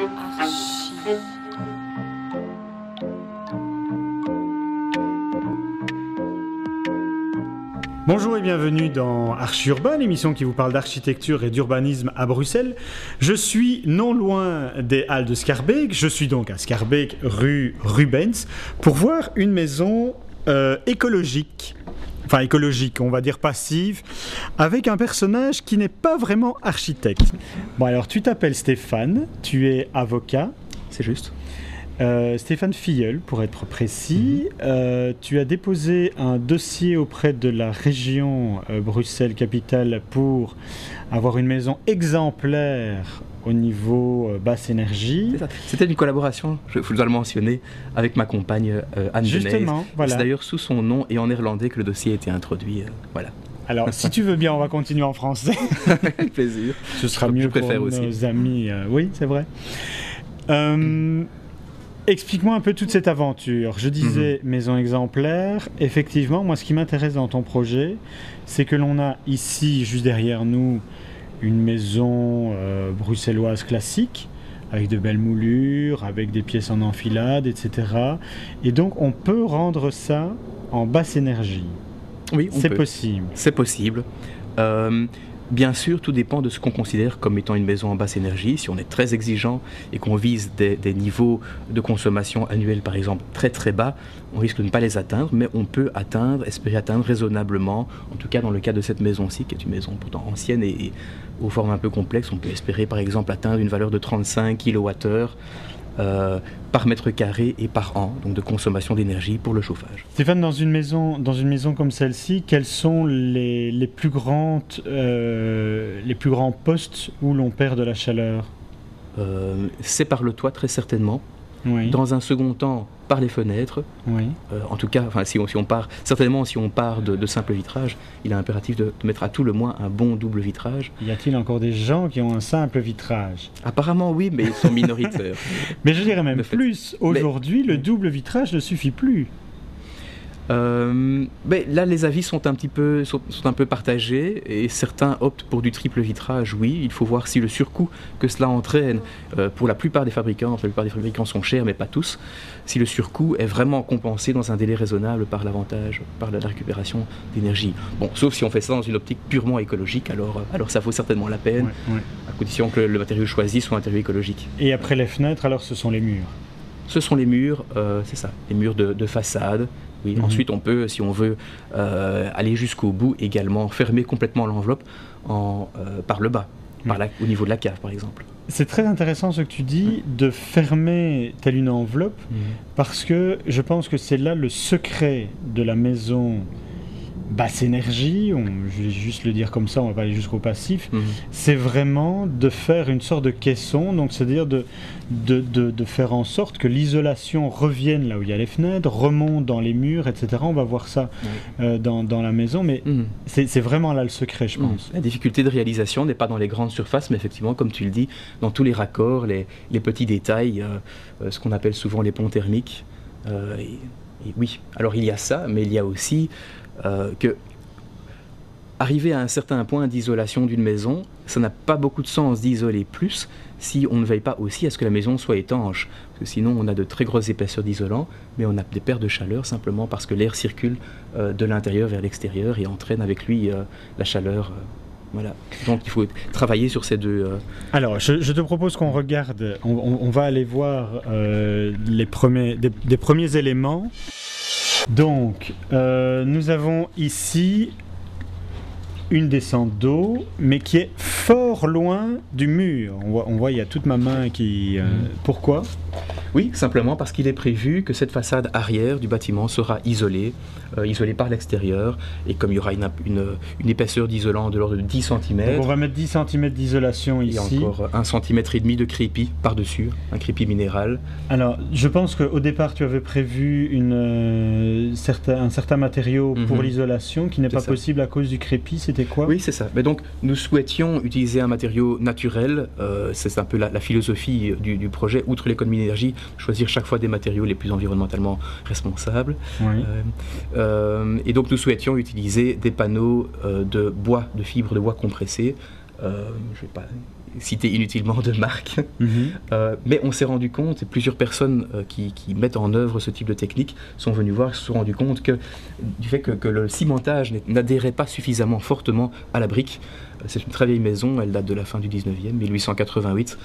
Archi. Bonjour et bienvenue dans Archi Urbain, l'émission qui vous parle d'architecture et d'urbanisme à Bruxelles. Je suis non loin des Halles de Schaerbeek, je suis donc à Schaerbeek, rue Rubens, pour voir une maison écologique. Enfin écologique, on va dire passive, avec un personnage qui n'est pas vraiment architecte. Bon alors tu t'appelles Stéphane, tu es avocat. C'est juste. Stéphane Filleul, pour être précis, tu as déposé un dossier auprès de la région Bruxelles-Capitale pour avoir une maison exemplaire au niveau basse énergie. C'était une collaboration, je dois le mentionner, avec ma compagne Anne Justement, Deneys. voilà. C'est d'ailleurs sous son nom et en néerlandais que le dossier a été introduit. Voilà. Alors, si tu veux bien, on va continuer en français. Avec plaisir. Ce sera Je mieux pour préfère nos aussi. amis. Oui, c'est vrai. Explique-moi un peu toute cette aventure. Je disais maison exemplaire. Effectivement, moi, ce qui m'intéresse dans ton projet, c'est que l'on a ici, juste derrière nous, une maison bruxelloise classique, avec de belles moulures, avec des pièces en enfilade, etc. Et donc, on peut rendre ça en basse énergie. Oui, on C'est peut. possible. C'est possible. Bien sûr, tout dépend de ce qu'on considère comme étant une maison en basse énergie. Si on est très exigeant et qu'on vise des niveaux de consommation annuels, par exemple, très très bas, on risque de ne pas les atteindre, mais on peut espérer atteindre raisonnablement, en tout cas dans le cas de cette maison-ci, qui est une maison pourtant ancienne et aux formes un peu complexes, on peut espérer par exemple atteindre une valeur de 35 kWh par mètre carré et par an, donc de consommation d'énergie pour le chauffage. Stéphane, dans une maison comme celle-ci, quels sont les plus grands postes où l'on perd de la chaleur? C'est par le toit très certainement. Oui. Dans un second temps, par les fenêtres. Oui. En tout cas, si on part de simple vitrage, il est impératif de mettre à tout le moins un bon double vitrage. Y a-t-il encore des gens qui ont un simple vitrage? Apparemment oui, mais ils sont minoritaires. Mais je dirais même Le fait. plus. Aujourd'hui, le double vitrage ne suffit plus. Mais là, les avis sont un peu partagés et certains optent pour du triple vitrage. Oui, il faut voir si le surcoût que cela entraîne pour la plupart des fabricants sont chers, mais pas tous. Si le surcoût est vraiment compensé dans un délai raisonnable par l'avantage, par la récupération d'énergie. Bon, sauf si on fait ça dans une optique purement écologique, alors ça vaut certainement la peine, à condition que le matériau choisi soit un matériau écologique. Et après les fenêtres, alors ce sont les murs. Ce sont les murs, c'est ça, les murs de façade. Oui. Ensuite, on peut, si on veut, aller jusqu'au bout également, fermer complètement l'enveloppe par le bas, au niveau de la cave, par exemple. C'est très intéressant ce que tu dis, de fermer telle une enveloppe, parce que je pense que c'est là le secret de la maison basse énergie, je vais juste le dire comme ça, on va pas aller jusqu'au passif, c'est vraiment de faire une sorte de caisson, donc c'est-à-dire de faire en sorte que l'isolation revienne là où il y a les fenêtres, remonte dans les murs, etc. On va voir ça dans la maison, mais c'est vraiment là le secret, je pense. La difficulté de réalisation n'est pas dans les grandes surfaces, mais effectivement, comme tu le dis, dans tous les raccords, les petits détails, ce qu'on appelle souvent les ponts thermiques. Et oui, alors il y a ça, mais il y a aussi que arriver à un certain point d'isolation d'une maison, ça n'a pas beaucoup de sens d'isoler plus si on ne veille pas aussi à ce que la maison soit étanche. Parce que sinon, on a de très grosses épaisseurs d'isolant, mais on a des pertes de chaleur simplement parce que l'air circule de l'intérieur vers l'extérieur et entraîne avec lui la chaleur. Voilà. Donc il faut travailler sur ces deux... Alors, je te propose qu'on regarde, on va aller voir des premiers éléments. Donc, nous avons ici une descente d'eau, mais qui est fort loin du mur. On voit, il y a toute ma main qui... Pourquoi ? Oui, simplement parce qu'il est prévu que cette façade arrière du bâtiment sera isolée par l'extérieur, et comme il y aura une épaisseur d'isolant de l'ordre de 10 cm... Donc on va mettre 10 cm d'isolation ici. Et encore 1,5 cm de crépi par-dessus, un crépi minéral. Alors, je pense qu'au départ, tu avais prévu un certain matériau pour l'isolation, qui n'est pas possible à cause du crépi, c'était quoi ? Oui, c'est ça. Mais donc, nous souhaitions utiliser un matériau naturel, c'est un peu la philosophie du projet, outre l'économie d'énergie, choisir chaque fois des matériaux les plus environnementalement responsables. Oui. Et donc nous souhaitions utiliser des panneaux de bois, de fibres de bois compressées, je ne vais pas citer inutilement de marque, mais on s'est rendu compte, et plusieurs personnes qui mettent en œuvre ce type de technique sont venues voir et se sont rendues compte du fait que le cimentage n'adhérait pas suffisamment fortement à la brique. C'est une très vieille maison, elle date de la fin du 19e, 1888.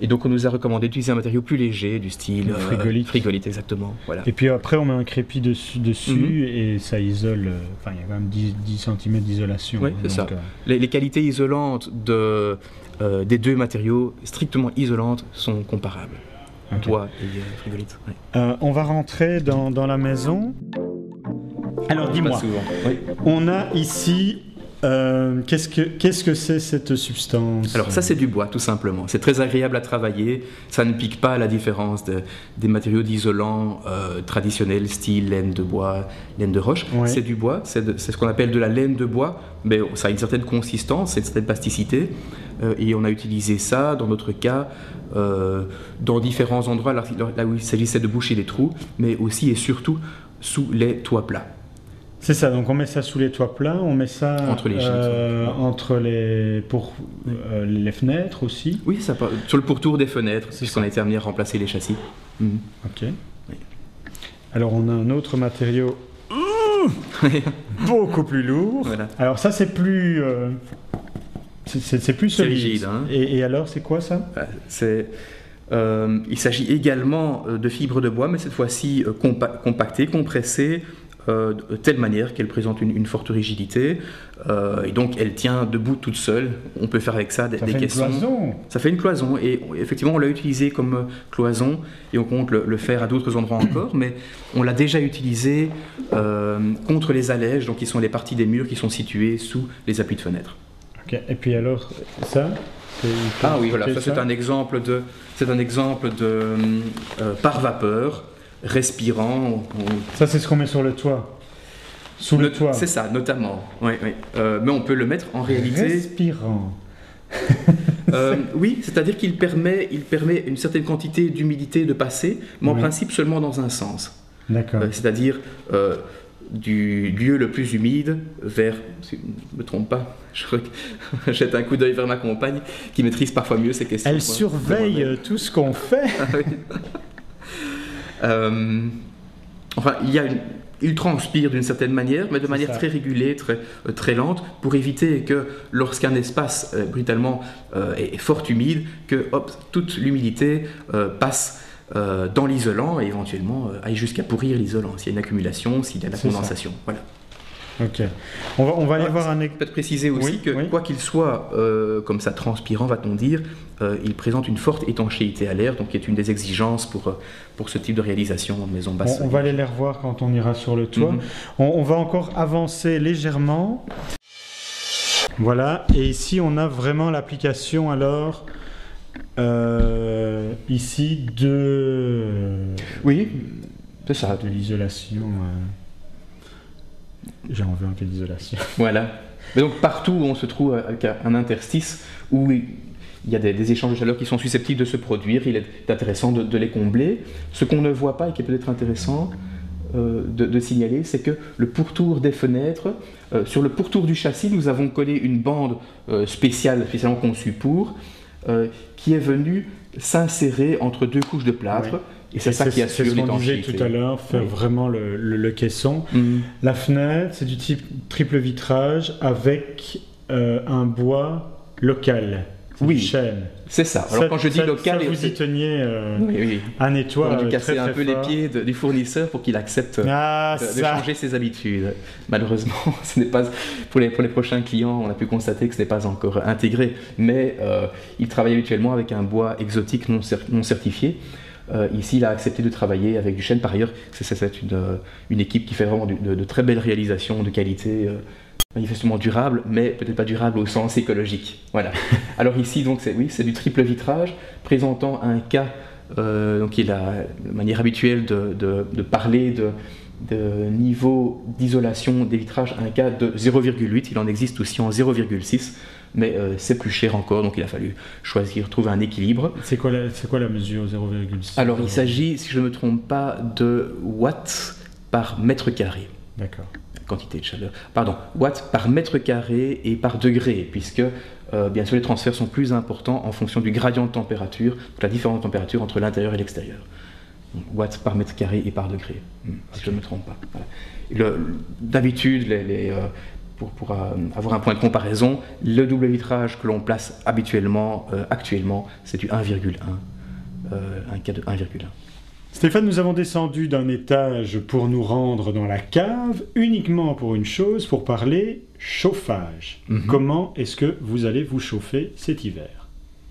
Et donc on nous a recommandé d'utiliser un matériau plus léger, du style frigolite exactement. Voilà. Et puis après on met un crépi dessus et ça isole, il y a quand même 10 cm d'isolation. Oui, c'est ça. Les qualités isolantes des deux matériaux, strictement isolantes, sont comparables. Okay. Bois et frigolite. Ouais. On va rentrer dans la maison. Alors dis-moi, on a ici... qu'est-ce que c'est cette substance? Alors ça c'est du bois tout simplement, c'est très agréable à travailler, ça ne pique pas à la différence des matériaux d'isolant traditionnels style laine de bois, laine de roche. C'est du bois, c'est ce qu'on appelle de la laine de bois, mais ça a une certaine consistance, une certaine plasticité et on a utilisé ça dans notre cas dans différents endroits là où il s'agissait de boucher les trous, mais aussi et surtout sous les toits plats. C'est ça, donc on met ça sous les toits plats, on met ça entre les gîtes, les fenêtres aussi. Oui, ça sur le pourtour des fenêtres, puisqu'on a été amené à remplacer les châssis. Ok. Oui. Alors on a un autre matériau beaucoup plus lourd. Voilà. Alors ça c'est plus c'est plus solide. Rigide. Hein. Et alors c'est quoi ça? Il s'agit également de fibres de bois, mais cette fois-ci compactées, compressées. De telle manière qu'elle présente une forte rigidité et donc elle tient debout toute seule. On peut faire avec ça des caissons. Ça fait une cloison et effectivement on l'a utilisé comme cloison et on compte le faire à d'autres endroits encore, mais on l'a déjà utilisé contre les allèges, donc qui sont les parties des murs qui sont situées sous les appuis de fenêtres. Ok. Et puis alors ça oui, voilà, ça c'est un exemple de par vapeur. Respirant. Ça, c'est ce qu'on met sur le toit. Sous le toit. C'est ça, notamment. Oui. Mais on peut le mettre en réalité. Respirant. Oui, c'est-à-dire qu'il permet une certaine quantité d'humidité de passer, mais en principe seulement dans un sens. D'accord. C'est-à-dire du lieu le plus humide vers, si je ne me trompe pas, je jette un coup d'œil vers ma compagne qui maîtrise parfois mieux ces questions. Elle surveille tout ce qu'on fait. Il transpire d'une certaine manière, mais de manière très régulée, très lente, pour éviter que lorsqu'un espace brutalement est fort humide, que toute l'humidité passe dans l'isolant et éventuellement aille jusqu'à pourrir l'isolant, s'il y a une accumulation, s'il y a de la condensation. Voilà. Ok. On va aller voir un peut-être préciser aussi que quoi qu'il soit comme ça transpirant, va-t-on dire, il présente une forte étanchéité à l'air, donc qui est une des exigences pour ce type de réalisation en maison basse. On va aller les revoir quand on ira sur le toit. On va encore avancer légèrement. Voilà, et ici on a vraiment l'application alors ici de... Oui, c'est ça. De l'isolation... J'ai envie un peu d'isolation. Voilà. Mais donc partout où on se trouve avec un interstice où il y a des échanges de chaleur qui sont susceptibles de se produire, il est intéressant de les combler. Ce qu'on ne voit pas et qui est peut-être intéressant de signaler, c'est que le pourtour des fenêtres, sur le pourtour du châssis, nous avons collé une bande spécialement conçue pour, qui est venue s'insérer entre deux couches de plâtre. Oui. Et c'est ça qui assure l'étanchéité. C'est ce qu'on disait tout à l'heure, faire vraiment le caisson. La fenêtre, c'est du type triple vitrage avec un bois local. Oui, chêne. C'est ça. Alors quand je dis local, vous y teniez un étoile. On a dû casser un peu les pieds du fournisseur pour qu'il accepte de changer ses habitudes. Malheureusement, ce n'est pas pour les prochains clients, on a pu constater que ce n'est pas encore intégré, mais il travaille habituellement avec un bois exotique non certifié. Ici, il a accepté de travailler avec du chêne. Par ailleurs, c'est une équipe qui fait vraiment de très belles réalisations de qualité, manifestement durable, mais peut-être pas durable au sens écologique. Voilà. Alors ici, donc, c'est du triple vitrage, présentant un cas, donc qui est la manière habituelle de parler de niveau d'isolation des vitrages, un cas de 0,8. Il en existe aussi en 0,6. Mais c'est plus cher encore, donc il a fallu trouver un équilibre. C'est quoi la mesure 0,6? Alors il s'agit, si je ne me trompe pas, de watts par mètre carré. D'accord. Quantité de chaleur. Pardon, watts par mètre carré et par degré, puisque bien sûr les transferts sont plus importants en fonction du gradient de température, la différence de température entre l'intérieur et l'extérieur. Donc, watts par mètre carré et par degré, si je ne me trompe pas. Voilà. D'habitude, pour avoir un point de comparaison, le double vitrage que l'on place habituellement, actuellement, c'est du 1,1, un cas de 1,1. Stéphane, nous avons descendu d'un étage pour nous rendre dans la cave, uniquement pour une chose, pour parler chauffage. Comment est-ce que vous allez vous chauffer cet hiver ?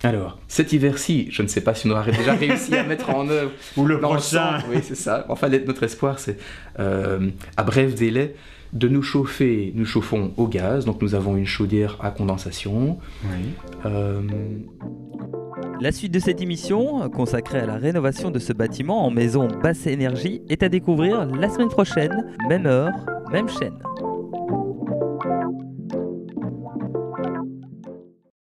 Alors, cet hiver-ci, je ne sais pas si on aura déjà réussi à mettre en œuvre... Ou le prochain. Oui, c'est ça. Enfin, notre espoir, c'est, à bref délai, de nous chauffer. Nous chauffons au gaz, donc nous avons une chaudière à condensation. Oui. La suite de cette émission, consacrée à la rénovation de ce bâtiment en maison basse énergie, est à découvrir la semaine prochaine, même heure, même chaîne.